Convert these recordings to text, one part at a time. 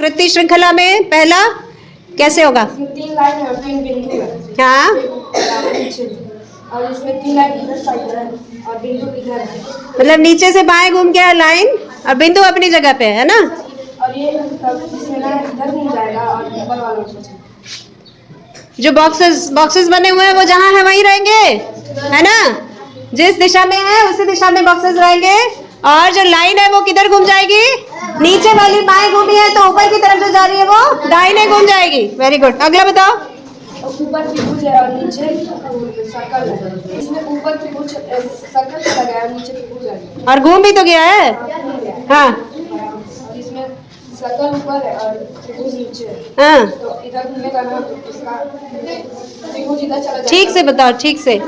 आकृति श्रृंखला में पहला कैसे होगा? 3 लाइन और 3 बिंदु है। हाँ, और इसमें 3 लाइन इधर साइड है और बिंदु इधर है। मतलब नीचे से बाएं घूम के लाइन और बिंदु अपनी जगह पे है ना। और ये इसमें ना इधर घूम जाएगा और ऊपर वाला जो बॉक्सेस बने हुए हैं वो जहाँ है वहीं रहेंगे, है ना। जिस दिशा में है उसी दिशा में बॉक्सेस रहेंगे। और जो लाइन है वो किधर घूम जाएगी? नीचे वाली बाएं घूमी है तो ऊपर की तरफ जो जा रही है वो दाहिने घूम जाएगी। Very good. अगला बताओ। ऊपर त्रिभुज है और नीचे सर्कल है। इसमें ऊपर त्रिभुज सर्कल लगा है, नीचे त्रिभुज है और घूम भी तो गया है। हाँ और इसमें सर्कल ऊपर है और त्रिभुज नीचे है। हाँ, तो इधर घूमेगा ना तो इसका त्रिभुज इधर चला जाएगा। ठीक से बताओ, ठीक से।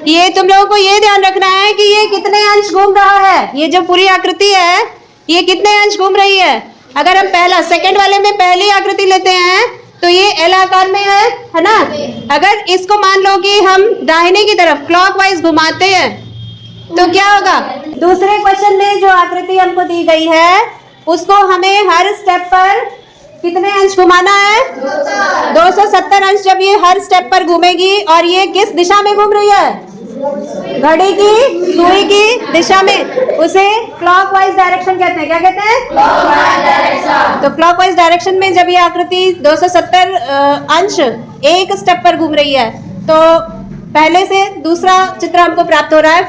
ये तुम लोगों को ये ध्यान रखना है कि ये कितने अंश घूम रहा है। ये जो पूरी आकृति है ये कितने अंश घूम रही है। अगर हम पहला सेकंड वाले में पहली आकृति लेते हैं तो ये एल आकार में है ना। अगर इसको मान लो कि हम दाहिने की तरफ क्लॉकवाइज घुमाते हैं तो क्या होगा? दूसरे क्वेश्चन में जो आकृति हमको दी गई है उसको हमें हर स्टेप पर कितने अंश घुमाना है? 270 अंश। जब ये हर स्टेप पर घूमेगी और ये किस दिशा में घूम रही है? घड़ी की सुई की दिशा में, उसे क्लॉकवाइज डायरेक्शन कहते हैं। क्या कहते हैं? Clockwise direction. तो क्लॉकवाइज डायरेक्शन में जब ये आकृति 270 अंश एक स्टेप पर घूम रही है तो पहले से दूसरा चित्र हमको प्राप्त हो रहा है।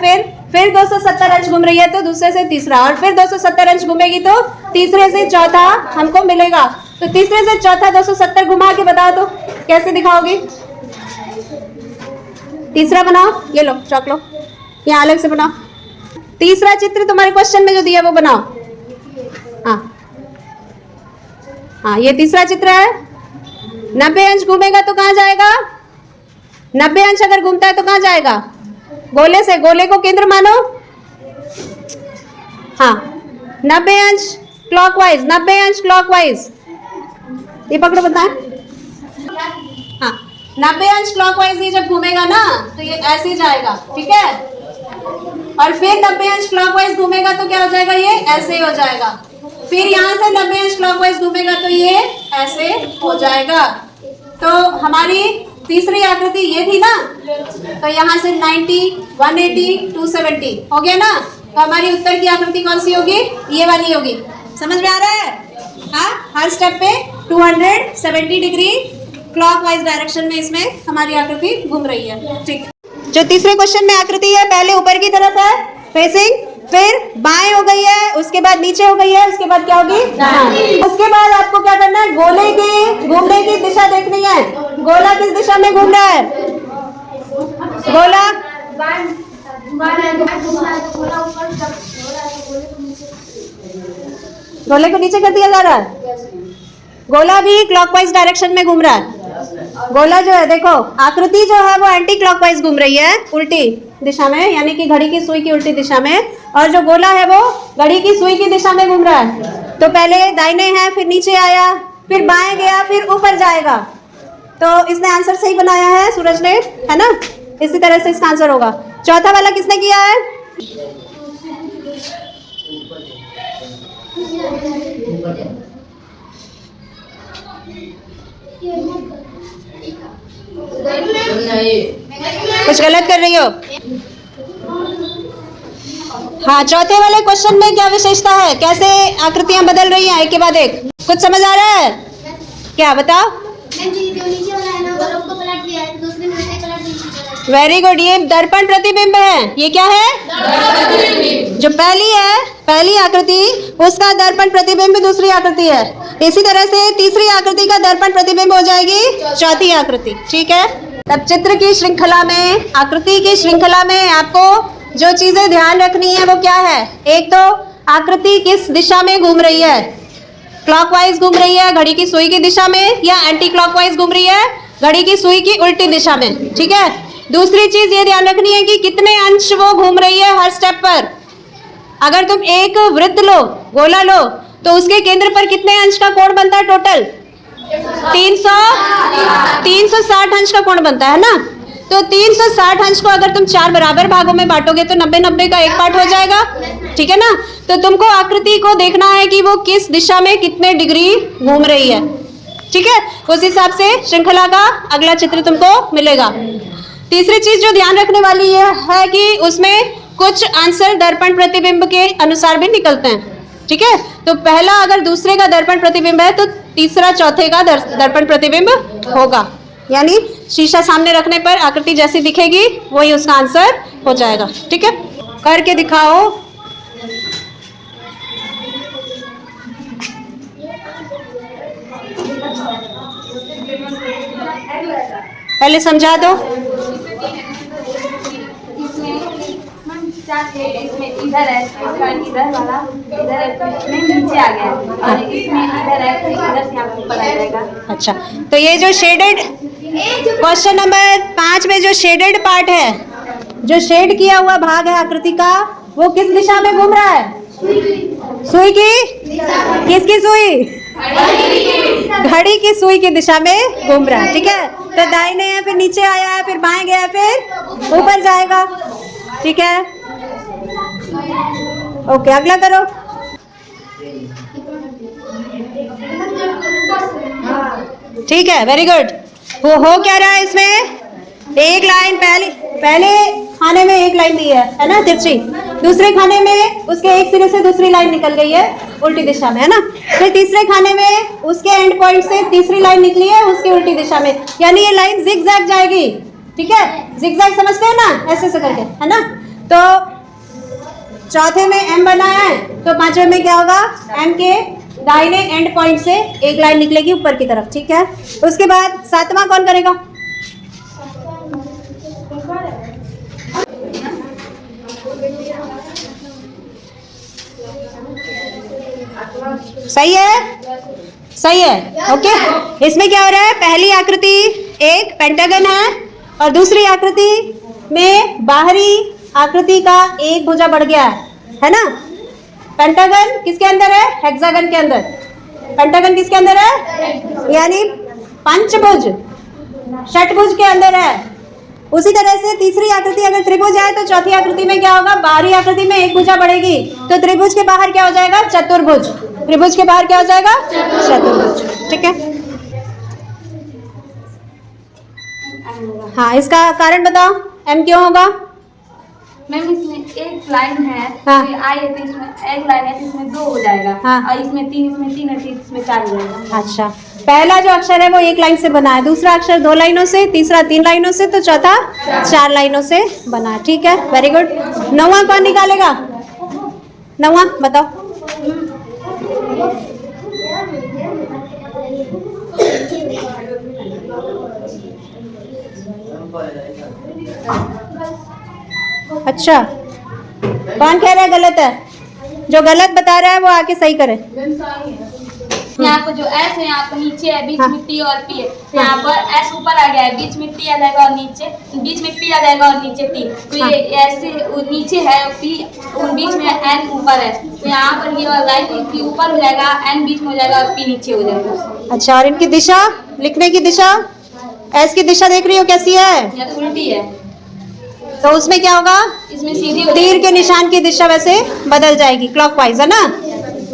फिर 270 अंश घूम रही है तो दूसरे से तीसरा, और फिर 270 अंश घूमेगी तो तीसरे से चौथा हमको मिलेगा। तो तीसरे से चौथा 270 घुमा के बताओ तो कैसे दिखाओगी? तीसरा बनाओ, ये लो चौक लो, यहाँ अलग से बनाओ। तीसरा चित्र तुम्हारे क्वेश्चन में जो दिया वो बनाओ। हाँ हाँ, ये तीसरा चित्र है। 90 अंश घूमेगा तो कहाँ जाएगा? 90 अंश अगर घूमता है तो कहाँ जाएगा? गोले से, गोले को केंद्र मानो। हाँ, 90 अंश क्लॉकवाइज, 90 अंश क्लॉकवाइज। ये पकड़ो, बताएं। हाँ, 90 अंश क्लॉकवाइज ये जब घूमेगा ना तो ये ऐसे जाएगा, ठीक है। और फिर 90 अंश क्लॉकवाइज घूमेगा तो क्या हो जाएगा? ये ऐसे ही हो जाएगा। फिर यहाँ से 90 अंश क्लॉकवाइज घूमेगा तो ये ऐसे हो जाएगा। तो हमारी तीसरी आकृति ये थी ना, तो यहाँ से 90, 180, 270 हो गया ना। तो हमारी उत्तर की आकृति कौन सी होगी? ये वाली होगी। समझ में आ रहा है? हाँ, हर स्टेप पे 270 डिग्री क्लॉकवाइज डायरेक्शन में इसमें हमारी आकृति घूम रही है। ठीक। जो तीसरे क्वेश्चन में आकृति है पहले ऊपर की तरफ है फेसिंग, फिर बाएं हो गई है, उसके बाद नीचे हो गई है, उसके बाद क्या होगी? उसके बाद आपको क्या करना है? गोले की घूमने की दिशा देखनी है। गोला किस दिशा में घूम रहा है? गोला गोले को नीचे कर दिया जा रहा है। गोला भी क्लॉकवाइज डायरेक्शन में घूम रहा है। गोला जो है देखो, आकृति जो है वो एंटी क्लॉकवाइज घूम रही है, उल्टी दिशा में, यानी कि घड़ी की सुई की उल्टी दिशा में। और जो गोला है वो घड़ी की सुई की दिशा में घूम रहा है। तो पहले दाहिने है, फिर नीचे आया, फिर बाएं गया, फिर ऊपर जाएगा। तो इसने आंसर सही बनाया है सूरज ने, है ना। इसी तरह से इसका आंसर होगा। चौथा वाला किसने किया है? कुछ गलत कर रही हो? हाँ, चौथे वाले क्वेश्चन में क्या विशेषता है? कैसे आकृतियां बदल रही हैं एक के बाद एक? कुछ समझ आ रहा है क्या? बताओ। Very good. ये दर्पण प्रतिबिंब है। ये क्या है? जो पहली है, पहली आकृति, उसका दर्पण प्रतिबिंब दूसरी आकृति है। इसी तरह से तीसरी आकृति का दर्पण प्रतिबिंब हो जाएगी चौथी आकृति, ठीक है। तब चित्र की श्रृंखला में, आकृति की श्रृंखला में आपको जो चीजें ध्यान रखनी है वो क्या है? एक तो आकृति किस दिशा में घूम रही है? क्लॉकवाइज घूम रही है घड़ी की सुई की दिशा में, या एंटी क्लॉकवाइज घूम रही है घड़ी की सुई की उल्टी दिशा में, ठीक है। दूसरी चीज ये ध्यान रखनी है कि कितने अंश वो घूम रही है हर स्टेप पर। अगर तुम एक वृत्त लो, गोला लो, तो उसके केंद्र पर कितने अंश का कोण बनता है टोटल? 360 अंश का कोण बनता है ना। तो 360 अंश को अगर तुम 4 बराबर भागों में बांटोगे तो 90-90 का एक पार्ट हो जाएगा, ठीक है ना। तो तुमको आकृति को देखना है कि वो किस दिशा में कितने डिग्री घूम रही है, ठीक है। उस हिसाब से श्रृंखला का अगला चित्र तुमको मिलेगा। तीसरी चीज जो ध्यान रखने वाली है कि उसमें कुछ आंसर दर्पण प्रतिबिंब के अनुसार भी निकलते हैं, ठीक है। तो पहला अगर दूसरे का दर्पण प्रतिबिंब है तो तीसरा चौथे का दर्पण प्रतिबिंब होगा, यानी शीशा सामने रखने पर आकृति जैसी दिखेगी वही उसका आंसर हो जाएगा, ठीक है। करके दिखाओ। पहले समझा दो। इसमें इधर है, इधर वाला इधर है, तो इसमें नीचे आ गया और इसमें इधर है तो इधर से आपको पता चलेगा। अच्छा, तो ये जो शेडेड क्वेश्चन नंबर 5 में जो शेडेड पार्ट है, जो शेड किया हुआ भाग है आकृति का, वो किस दिशा में घूम रहा है? सुई की? किसकी सुई? घड़ी की सुई की दिशा में घूम रहा है, ठीक है। तो दाहिने है, फिर नीचे आया है, फिर बाएं गया, फिर ऊपर जाएगा, ठीक है। ओके, अगला करो। ठीक है, वेरी गुड। वो हो क्या रहा है इसमें? एक लाइन पहले खाने में एक लाइन दी है ना, तिरछी। दूसरे खाने में उसके एक सिरे से दूसरी लाइन निकल गई है उल्टी दिशा में, है ना। फिर तीसरे खाने में उसके एंड पॉइंट से तीसरी लाइन निकली है उसकी उल्टी दिशा में, यानी ये लाइन जिग जैग जाएगी, ठीक है। जिग जैग समझते हैं ना, ऐसे ऐसे करके, है ना। तो चौथे में एम बना है, तो पांचवे में क्या होगा? एम के दाहिने एंड पॉइंट से एक लाइन निकलेगी ऊपर की तरफ, ठीक है। उसके बाद सातवां कौन करेगा? सही है, सही है, ओके। इसमें क्या हो रहा है? पहली आकृति एक पेंटागन है और दूसरी आकृति में बाहरी आकृति का एक भुजा बढ़ गया है ना। पेंटागन किसके अंदर है? हेक्सागन के अंदर। पेंटागन किसके अंदर है? यानी पंचभुज, षटभुज के अंदर है। उसी तरह से तीसरी आकृति अगर त्रिभुज है तो चौथी आकृति में क्या होगा? बाहरी आकृति में एक भुजा बढ़ेगी, तो त्रिभुज के बाहर क्या हो जाएगा? चतुर्भुज। त्रिभुज के बाहर क्या हो जाएगा? चतुर्भुज, ठीक है। हाँ, इसका कारण बताओ, एम क्यों होगा? मैम इसमें एक लाइन है, हाँ। फिर आई है तो इसमें एक लाइन है तो इसमें 2 हो जाएगा, हाँ। और इसमें 3 है तो इसमें 4 हो जाएगा। अच्छा, पहला जो अक्षर है वो एक लाइन से बना है, दूसरा अक्षर 2 लाइनों से, तीसरा 3 लाइनों से, तो चौथा 4 लाइनों से बना है, ठीक है, वेरी गुड। 9वां कौन निकालेगा? 9वां बताओ। अच्छा, कौन कह रहा है गलत है? जो गलत बता रहा है वो आके सही करे। यहाँ पर जो एस है, यहाँ पर नीचे है, बीच हाँ। में टी और पी है। यहाँ पर एस ऊपर आ गया है, बीच में टी आ जाएगा और नीचे, बीच में पी आ जाएगा और नीचे टी। तो ये ऐसे नीचे है पी, बीच में एन ऊपर है, तो यहाँ पर ये वाला लाइन पी ऊपर हो जाएगा, एन बीच में हो जाएगा और पी नीचे हो जाएगा। अच्छा, और इनकी दिशा, लिखने की दिशा, एस की दिशा देख रही हो कैसी है? या उल्टी है, तो उसमें क्या होगा? इसमें सीधी हो तीर के निशान की दिशा वैसे बदल जाएगी, क्लॉकवाइज, है ना।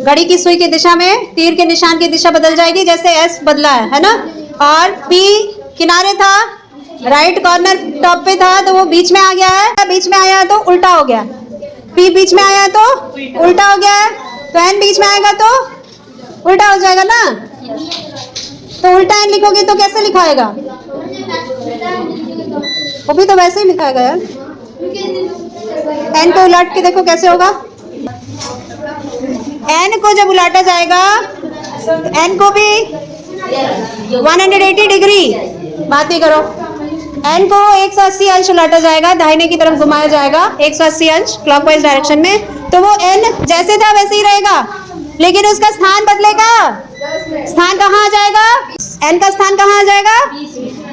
घड़ी की सुई की दिशा में तीर के निशान की दिशा बदल जाएगी, जैसे एस बदला है ना। और पी किनारे था, राइट कॉर्नर टॉप पे था, तो वो बीच में आ गया है, बीच में आया है तो उल्टा हो गया। पी बीच में आया है तो उल्टा हो गया है, तो एन बीच में आएगा तो उल्टा हो जाएगा ना। तो उल्टा एन लिखोगे तो कैसे लिखाएगा? वो भी तो वैसे ही लिखाएगा यार। एन को उलट के देखो कैसे होगा। एन को जब उलाटा जाएगा, एन को भी 180 डिग्री, बात ही करो। एन को 180 अंश उलाटा जाएगा, दाहिने की तरफ घुमाया जाएगा 180 अंश क्लॉकवाइज डायरेक्शन में, तो वो एन जैसे था वैसे ही रहेगा, लेकिन उसका स्थान बदलेगा। स्थान कहाँ आ जाएगा? एन का स्थान कहाँ आ जाएगा?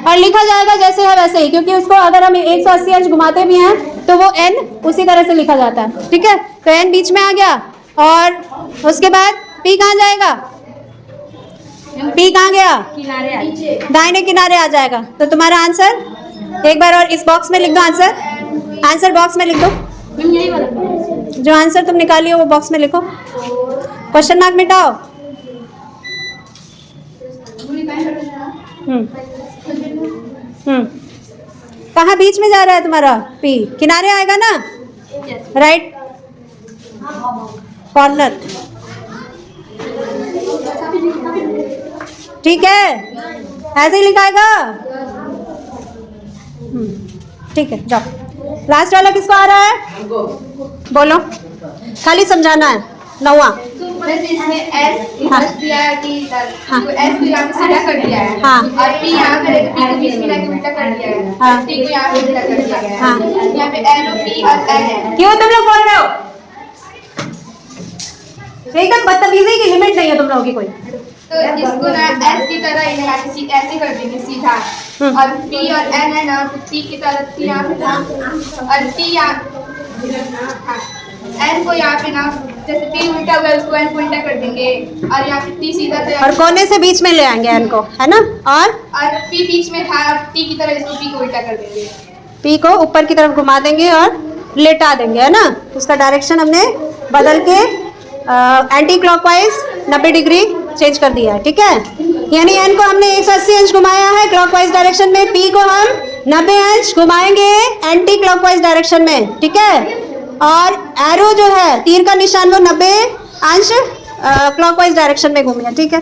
और लिखा जाएगा जैसे है वैसे ही, क्योंकि उसको अगर हम 180 अंश घुमाते भी हैं तो वो एन उसी तरह से लिखा जाता है, ठीक है। तो एन बीच में आ गया, और उसके बाद पी कहाँ जाएगा? पी कहाँ गया? किनारे दाहिने किनारे आ जाएगा। तो तुम्हारा आंसर एक बार और इस बॉक्स में लिख दो, आंसर बॉक्स में लिख दो। यही वाला जो आंसर तुम निकाली हो वो बॉक्स में लिखो, क्वेश्चन मार्क मिटाओ। कहाँ बीच में जा रहा है तुम्हारा पी? किनारे आएगा ना, राइट कॉर्नर, ठीक है, ऐसे ही लिखाएगा। ठीक है, जाओ। लास्ट वाला किसको आ रहा है? बोलो, खाली समझाना है। 9वां इसमें एस हाँ। दिया है कि हाँ। एस को यहाँ पे सीधा कर दिया है, हाँ। और पी यहाँ पे पी को बीच में लाके उल्टा कर दिया है, हाँ। टी को यहाँ पे उल्टा कर दिया गया हाँ। है। यहाँ पे एन और पी और एन है। क्यों तुम लोग बोल रहे हो? एकदम बदतमीजी की लिमिट नहीं है तुम लोगों की कोई। तो इसको ना एस की तरह ही लगा के ऐसे कर देंगे सीधा, और पी और एन है ना, पी की तरह यहाँ पे ना, और पी यहाँ एन को यहाँ पे ना, जैसे पी उल्टा हुआ है उसको एन को उल्टा कर देंगे, और यहाँ पे टी सीधा था और कोने से बीच में ले आएंगे एन को, है ना, और पी बीच में था, और टी की तरह इसको पी को उल्टा कर देंगे। पी को ऊपर की तरफ घुमा देंगे और लेटा देंगे, है ना। उसका डायरेक्शन हमने बदल के एंटी क्लॉकवाइज 90 डिग्री चेंज कर दिया है, ठीक है। यानी एन को हमने 180 अंश घुमाया है क्लॉकवाइज डायरेक्शन में, पी को हम 90 अंश घुमाएंगे एंटी क्लॉकवाइज डायरेक्शन में, ठीक है। और एरो जो है तीर का निशान वो 90 अंश क्लॉकवाइज डायरेक्शन में घूमेगा, ठीक है।